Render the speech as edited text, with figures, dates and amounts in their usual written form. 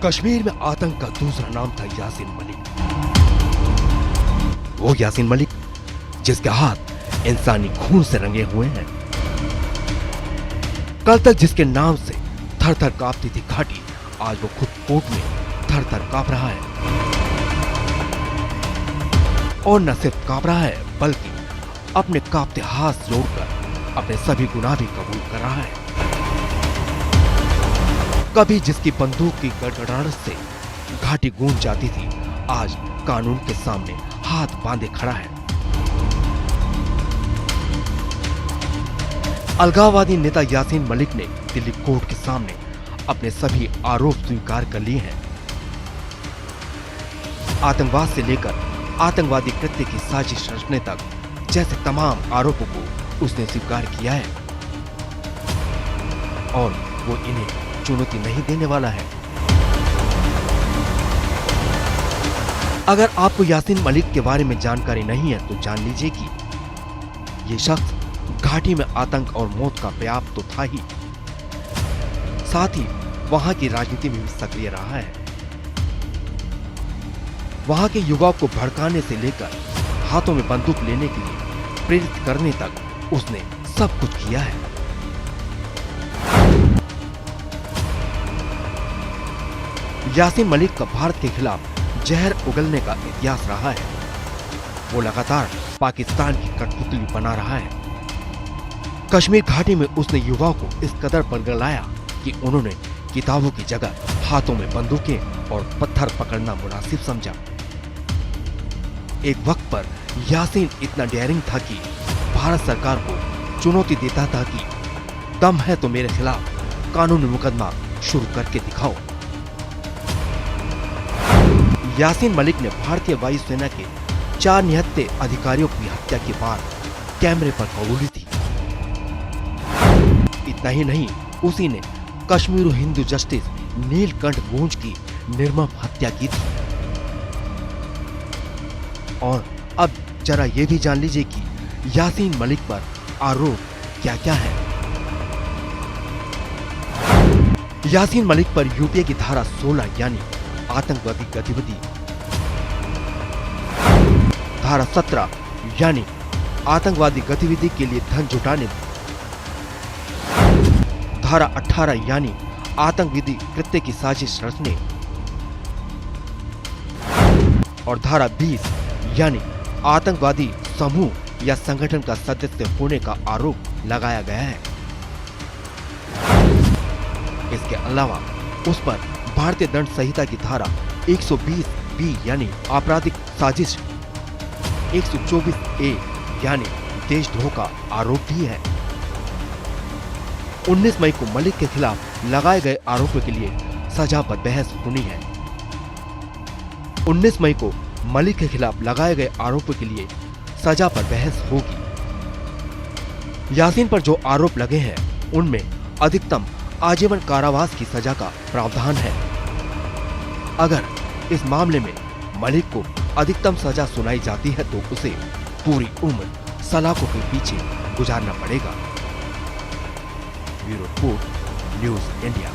कश्मीर में आतंक का दूसरा नाम था यासीन मलिक। वो यासीन मलिक जिसके हाथ इंसानी खून से रंगे हुए हैं। कल तक जिसके नाम से थर थर कांपती थी घाटी, आज वो खुद कोर्ट में थर थर कांप रहा है। और न सिर्फ कांप रहा है बल्कि अपने कांपते हाथ जोड़कर अपने सभी गुनाह भी कबूल कर रहा है। कभी जिसकी बंदूक की गड़गड़ाहट से घाटी गूंज जाती थी, आज कानून के सामने हाथ बांधे खड़ा है। अलगाववादी नेता यासीन मलिक ने दिल्ली कोर्ट के सामने अपने सभी आरोप स्वीकार कर लिए हैं। आतंकवाद से लेकर आतंकवादी कृत्य की साजिश रचने तक जैसे तमाम आरोपों को उसने स्वीकार किया है और वो इन्हें चुनौती नहीं देने वाला है। अगर आपको यासीन मलिक के बारे में जानकारी नहीं है तो जान लीजिए कि ये शख्स घाटी में आतंक और मौत का प्याप तो था ही, साथ ही वहां की राजनीति में भी सक्रिय रहा है। वहां के युवाओं को भड़काने से लेकर हाथों में बंदूक लेने के लिए प्रेरित करने तक उसने सब कुछ किया है। यासीन मलिक का भारत के खिलाफ जहर उगलने का इतिहास रहा है। वो लगातार पाकिस्तान की कठपुतली बना रहा है। कश्मीर घाटी में उसने युवाओं को इस कदर पगलाया कि उन्होंने किताबों की जगह हाथों में बंदूकें और पत्थर पकड़ना मुनासिब समझा। एक वक्त पर यासीन इतना डेयरिंग था कि भारत सरकार को चुनौती देता था कि दम है तो मेरे खिलाफ कानूनी मुकदमा शुरू करके दिखाओ। यासीन मलिक ने भारतीय वायुसेना के 4 निहत्थे अधिकारियों की हत्या के बाद कैमरे पर कबूली थी। इतना ही नहीं, उसी ने कश्मीर हिंदू जस्टिस नीलकंठ गूंज की निर्मम हत्या की थी। और अब जरा ये भी जान लीजिए कि यासीन मलिक पर आरोप क्या क्या है। यासीन मलिक पर यूपीए की धारा 16 यानी आतंकवादी गतिविधि, धारा 17 यानी आतंकवादी गतिविधि के लिए धन जुटाने, धारा 18 यानी आतंकवादी कृत्य की साजिश रचने और धारा 20 यानी आतंकवादी समूह या संगठन का सदस्य होने का आरोप लगाया गया है। इसके अलावा उस पर भारतीय दंड संहिता की धारा 120 बी यानी आपराधिक साजिश, 124 ए यानी देशद्रोह का आरोप भी है। 19 मई को मलिक के खिलाफ लगाए गए आरोपों के लिए सजा पर बहस होनी है। 19 मई को मलिक के खिलाफ लगाए गए आरोपों के लिए सजा पर बहस होगी। यासीन पर जो आरोप लगे हैं उनमें अधिकतम आजीवन कारावास की सजा का प्रावधान है। अगर इस मामले में मलिक को अधिकतम सजा सुनाई जाती है तो उसे पूरी उम्र सलाखों के पीछे गुजारना पड़ेगा। Bureau report, news India.